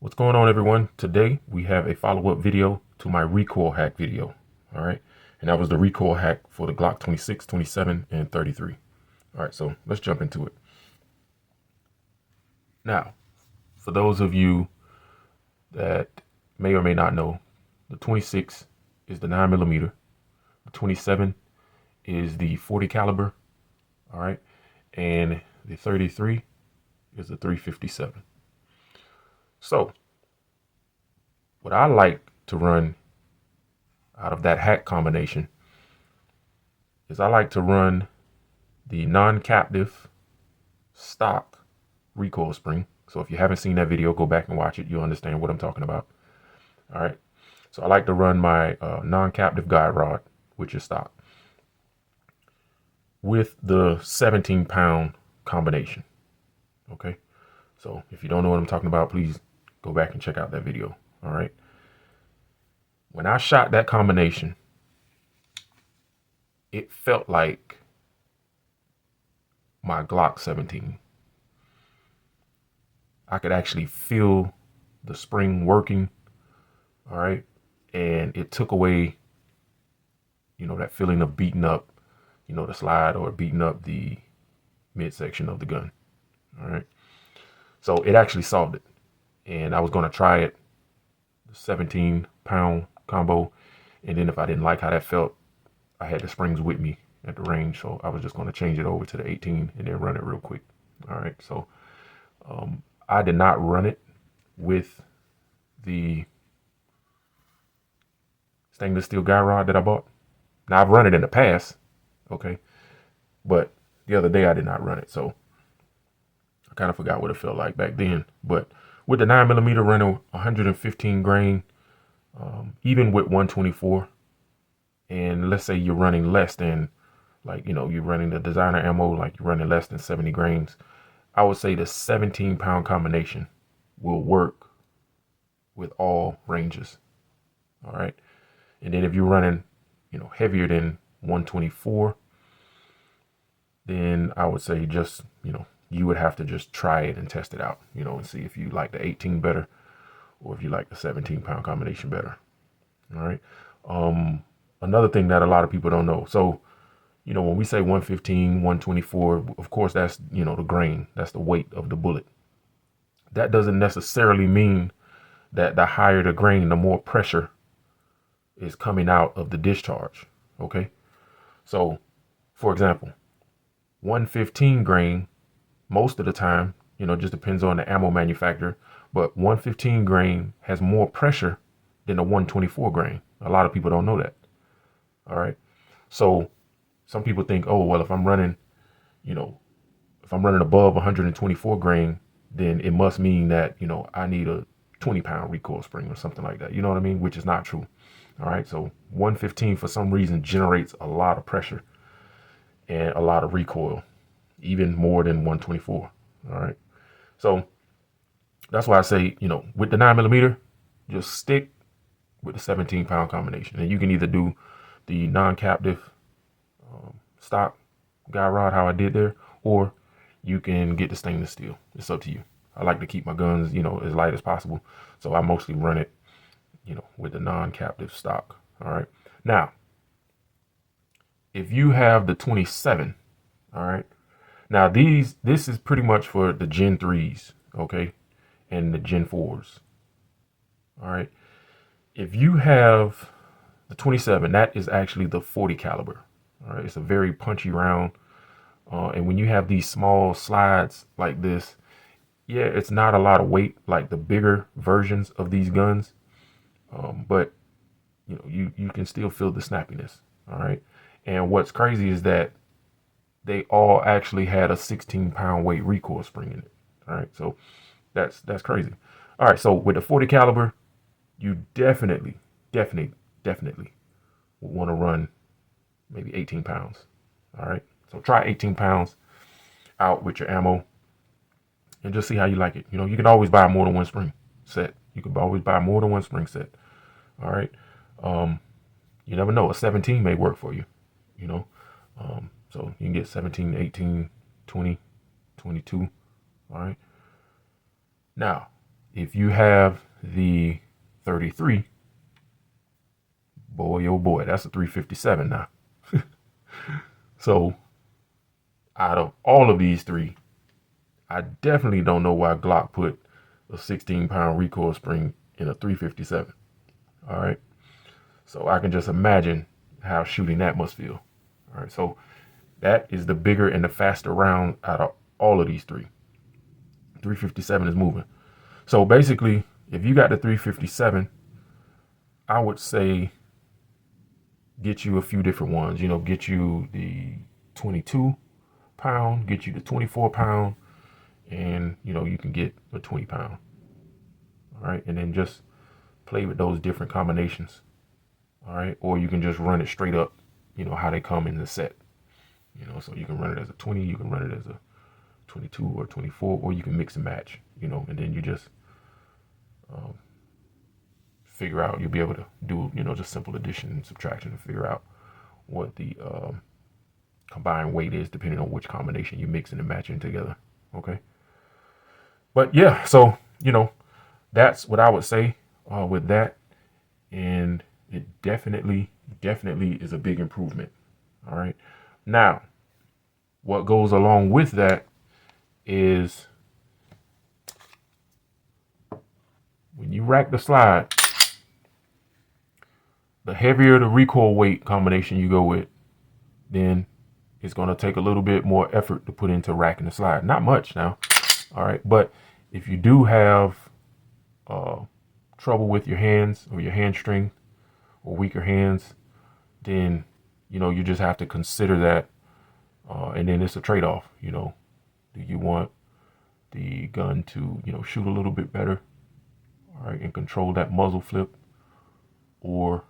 What's going on, everyone? Today we have a follow-up video to my recoil hack video. All right, and that was the recoil hack for the Glock 26, 27, and 33. All right, so let's jump into it. Now, for those of you that may or may not know, the 26 is the 9mm, the 27 is the 40 caliber, all right, and the 33 is the 357. So what I like to run out of that hack combination is I like to run the non-captive stock recoil spring. So if you haven't seen that video, go back and watch it. You'll understand what I'm talking about. All right. So I like to run my non-captive guide rod, which is stock, with the 17-pound combination. Okay. So if you don't know what I'm talking about, please go back and check out that video. All right. When I shot that combination, it felt like my Glock 17. I could actually feel the spring working. All right. And it took away, that feeling of beating up, the slide or beating up the midsection of the gun. All right. So it actually solved it. And I was going to try it, the 17-pound combo. And then if I didn't like how that felt, I had the springs with me at the range. So I was just going to change it over to the 18 and then run it real quick. All right. So I did not run it with the stainless steel guy rod that I bought. Now I've run it in the past, okay, but the other day I did not run it, so I kind of forgot what it felt like back then. But with the 9mm running 115 grain, even with 124, and let's say you're running less than, you're running the designer ammo, like you're running less than 70 grains, I would say the 17-pound combination will work with all ranges. All right. And then if you're running, heavier than 124, then I would say just, you would have to just try it and test it out, and see if you like the 18 better or if you like the 17-pound combination better. All right. Another thing that a lot of people don't know. So, when we say 115, 124, of course, that's, the grain, that's the weight of the bullet. That doesn't necessarily mean that the higher the grain, the more pressure is coming out of the discharge. Okay. So for example, 115 grain, most of the time, just depends on the ammo manufacturer, but 115 grain has more pressure than a 124 grain. A lot of people don't know that. All right. So some people think, oh, well, if I'm running above 124 grain, then it must mean that, I need a 20-pound recoil spring or something like that. You know what I mean? Which is not true. All right. So 115 for some reason generates a lot of pressure and a lot of recoil, even more than 124. All right. So that's why I say, with the 9mm, just stick with the 17-pound combination. And you can either do the non-captive stock guy rod, how I did there, or you can get the stainless steel. It's up to you. I like to keep my guns, as light as possible. So I mostly run it, with the non-captive stock. All right. Now, if you have the 27, all right. Now this is pretty much for the Gen 3s, okay, and the Gen 4s. All right. If you have the 27, that is actually the 40 caliber. All right. It's a very punchy round. And when you have these small slides like this, yeah, it's not a lot of weight like the bigger versions of these guns. But you can still feel the snappiness. All right. And what's crazy is that they all actually had a 16-pound weight recoil spring in it. All right. So that's crazy. All right. So with the 40 caliber, you definitely would want to run maybe 18 pounds. All right. So try 18 pounds out with your ammo and just see how you like it. You can always buy more than one spring set. You can always buy more than one spring set. All right. You never know. A 17 may work for you, so you can get 17, 18, 20, 22. All right. Now, If you have the 33, boy, oh boy, that's a 357 now. So out of all of these three, I definitely don't know why Glock put a 16-pound recoil spring in a 357. All right. So I can just imagine how shooting that must feel. All right. So that is the bigger and the faster round out of all of these three. 357 is moving. So basically, if you got the 357, I would say get you a few different ones. You know, get you the 22-pound, get you the 24-pound, and you know, you can get a 20-pound. All right. And then just play with those different combinations. All right. Or you can just run it straight up, you know, how they come in the set. You know, so you can run it as a 20, you can run it as a 22 or 24, or you can mix and match, you know, and then you just figure out, you'll be able to do, you know, just simple addition and subtraction to figure out what the combined weight is depending on which combination you're mixing and matching together. Okay. But yeah, so, you know, that's what I would say with that. And it definitely is a big improvement. All right. Now, what goes along with that is when you rack the slide, the heavier the recoil weight combination you go with, then it's going to take a little bit more effort to put into racking the slide. Not much now. All right. But if you do have trouble with your hands or your hand strength or weaker hands, then, you know, you just have to consider that. And then it's a trade-off. You know, do you want the gun to, you know, shoot a little bit better, all right, and control that muzzle flip, or,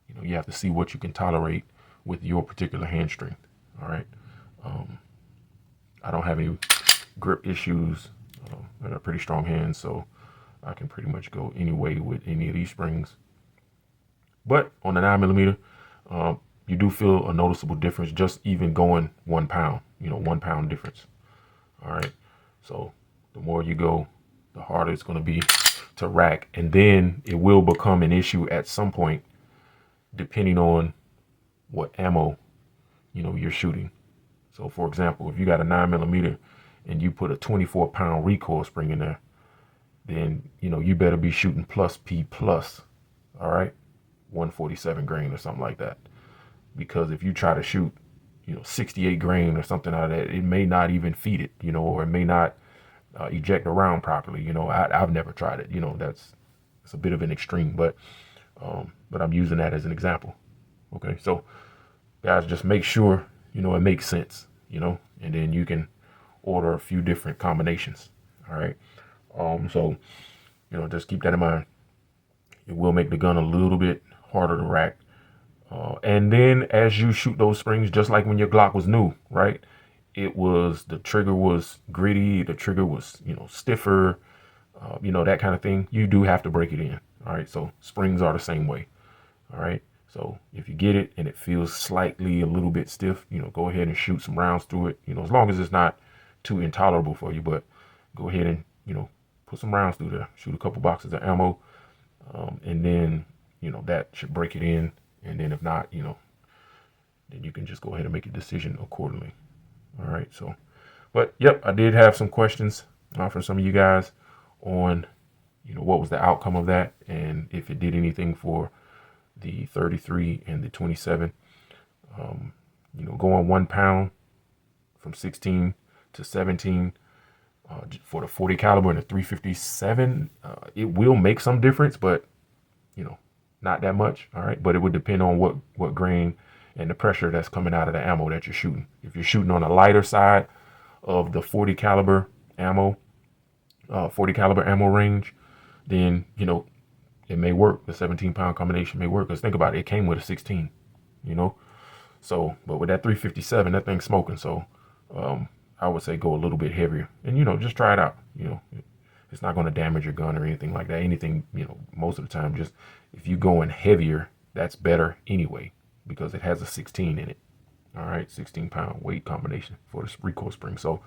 you know, you have to see what you can tolerate with your particular hand strength. All right. I don't have any grip issues. I got pretty strong hands, so I can pretty much go any way with any of these springs. But on the 9mm, you do feel a noticeable difference just even going 1 pound, you know, 1 pound difference. All right. So the more you go, the harder it's going to be to rack. And then it will become an issue at some point, depending on what ammo, you know, you're shooting. So for example, if you got a 9mm and you put a 24-pound recoil spring in there, then, you know, you better be shooting plus P plus, all right, 147 grain or something like that. Because if you try to shoot, you know, 68 grain or something out of that, it may not even feed it, you know, or it may not eject a round properly. You know, I've never tried it. You know, it's a bit of an extreme, but I'm using that as an example. Okay, so guys, just make sure, you know, it makes sense, you know, and then you can order a few different combinations. All right. So, you know, just keep that in mind. It will make the gun a little bit harder to rack. And then as you shoot those springs, just like when your Glock was new, right? The trigger was gritty. The trigger was, you know, stiffer, you know, that kind of thing. You do have to break it in. All right. So springs are the same way. All right. So if you get it and it feels slightly a little bit stiff, you know, go ahead and shoot some rounds through it, you know, as long as it's not too intolerable for you, but go ahead and, you know, put some rounds through there, shoot a couple boxes of ammo. And then, you know, that should break it in. And then if not, you know, then you can just go ahead and make a decision accordingly. All right. So, but yep, I did have some questions from some of you guys on, you know, what was the outcome of that and if it did anything for the 33 and the 27. You know, going 1 pound from 16 to 17 for the 40 caliber and the 357, it will make some difference, but, you know, not that much. All right. But it would depend on what grain and the pressure that's coming out of the ammo that you're shooting. If you're shooting on the lighter side of the 40 caliber ammo range, then, you know, it may work. The 17-pound combination may work. Because think about it, it came with a 16, you know. So, but with that 357, that thing's smoking. So, I would say go a little bit heavier and, you know, just try it out. You know, it's not going to damage your gun or anything like that. Anything, you know, most of the time, just if you going heavier, that's better anyway, because it has a 16 in it. All right. 16-pound weight combination for this recoil spring. So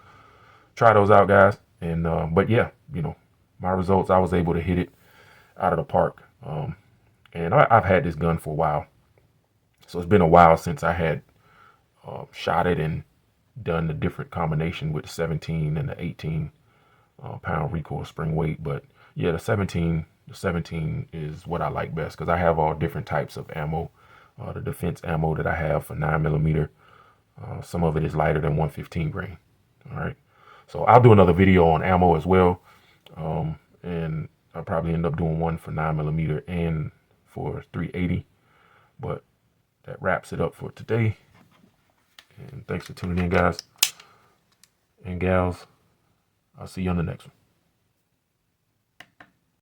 try those out, guys. And, but yeah, you know, my results, I was able to hit it out of the park. And I've had this gun for a while. So it's been a while since I had shot it and done the different combination with the 17 and the 18 pound recoil spring weight. But yeah, the 17 is what I like best because I have all different types of ammo. The defense ammo that I have for 9mm, some of it is lighter than 115 grain. All right, so I'll do another video on ammo as well, and I'll probably end up doing one for 9mm and for 380. But that wraps it up for today. And thanks for tuning in, guys and gals. I'll see you on the next one.